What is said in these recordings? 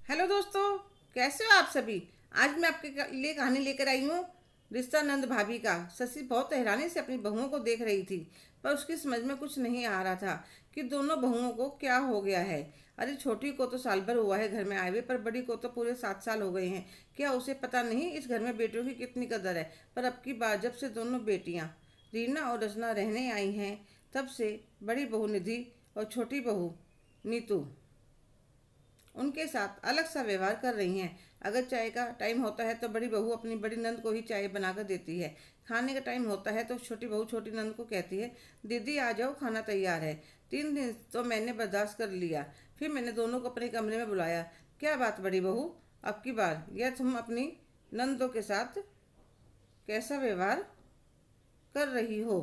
Hello दोस्तों, कैसे हो आप सभी। आज मैं आपके लिए कहानी लेकर आई हूँ रिश्ता नंद भाभी का। शशि बहुत हैरानी से अपनी बहुओं को देख रही थी, पर उसकी समझ में कुछ नहीं आ रहा था कि दोनों बहुओं को क्या हो गया है। अरे छोटी को तो साल भर हुआ है घर में आए हुए, पर बड़ी को तो पूरे 7 साल हो गए हैं। क्या उसे पता नहीं इस घर में बेटियों की कितनी कदर है। पर अब की बार जब से दोनों बेटियां रीना और रचना रहने आई हैं, तब से बड़ी बहू निधि और छोटी बहू नीतू उनके साथ अलग सा व्यवहार कर रही हैं। अगर चाय का टाइम होता है तो बड़ी बहू अपनी बड़ी नंद को ही चाय बनाकर देती है। खाने का टाइम होता है तो छोटी बहू छोटी नंद को कहती है, दीदी आ जाओ, खाना तैयार है। 3 दिन तो मैंने बर्दाश्त कर लिया, फिर मैंने दोनों को अपने कमरे में बुलाया। क्या बात बड़ी बहू, अब की बार यह तुम अपनी नंदों के साथ कैसा व्यवहार कर रही हो।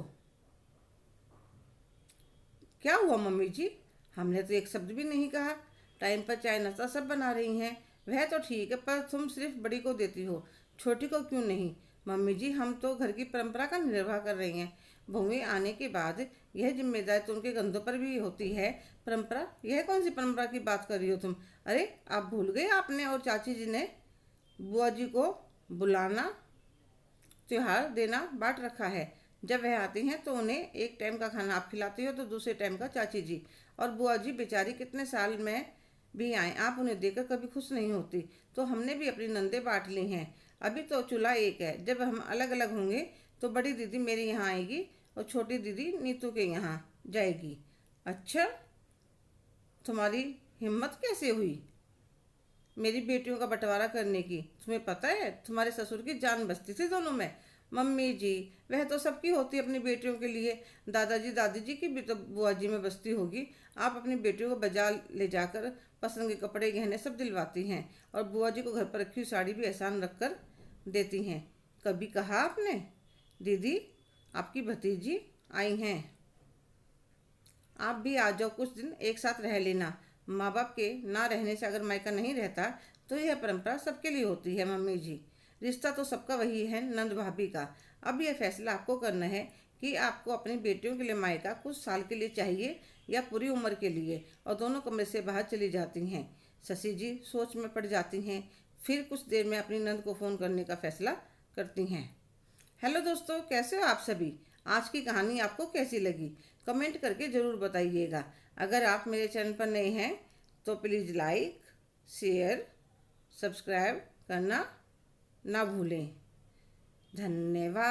क्या हुआ मम्मी जी, हमने तो एक शब्द भी नहीं कहा। टाइम पर चाय नाश्ता सब बना रही हैं, वह तो ठीक है, पर तुम सिर्फ बड़ी को देती हो, छोटी को क्यों नहीं। मम्मी जी, हम तो घर की परंपरा का निर्वाह कर रही हैं। बहुएं आने के बाद यह जिम्मेदारी तो उनके कंधों पर भी होती है। परंपरा, यह कौन सी परंपरा की बात कर रही हो तुम। अरे आप भूल गए, आपने और चाची जी ने बुआ जी को बुलाना, त्योहार देना बांट रखा है। जब वह आती हैं तो उन्हें एक टाइम का खाना आप खिलाती हो तो दूसरे टाइम का चाची जी। और बुआ जी बेचारी कितने साल में भी आए, आप उन्हें देखकर कभी खुश नहीं होती। तो हमने भी अपनी नंदे बांट ली हैं। अभी तो चूल्हा एक है, जब हम अलग अलग होंगे तो बड़ी दीदी मेरे यहाँ आएगी और छोटी दीदी नीतू के यहाँ जाएगी। अच्छा, तुम्हारी हिम्मत कैसे हुई मेरी बेटियों का बंटवारा करने की। तुम्हें पता है तुम्हारे ससुर की जान बचती थी दोनों में। मम्मी जी, वह तो सबकी होती है अपनी बेटियों के लिए। दादाजी दादी जी की भी तो बुआ जी में बचती होगी। आप अपनी बेटियों को बाजार ले जाकर पसंद के कपड़े गहने सब दिलवाती हैं, और बुआ जी को घर पर रखी हुई साड़ी भी एहसान रख कर देती हैं। कभी कहा आपने, दीदी आपकी भतीजी आई हैं, आप भी आ जाओ, कुछ दिन एक साथ रह लेना। माँ बाप के ना रहने से अगर मायका नहीं रहता तो यह परंपरा सबके लिए होती है मम्मी जी। रिश्ता तो सबका वही है नंद भाभी का। अब यह फैसला आपको करना है कि आपको अपनी बेटियों के लिए मायका कुछ साल के लिए चाहिए या पूरी उम्र के लिए। और दोनों कमरे से बाहर चली जाती हैं। शशि जी सोच में पड़ जाती हैं, फिर कुछ देर में अपनी नंद को फ़ोन करने का फैसला करती हैं। हेलो दोस्तों, कैसे हो आप सभी। आज की कहानी आपको कैसी लगी, कमेंट करके ज़रूर बताइएगा। अगर आप मेरे चैनल पर नए हैं तो प्लीज़ लाइक, शेयर, सब्सक्राइब करना ना भूलें। धन्यवाद।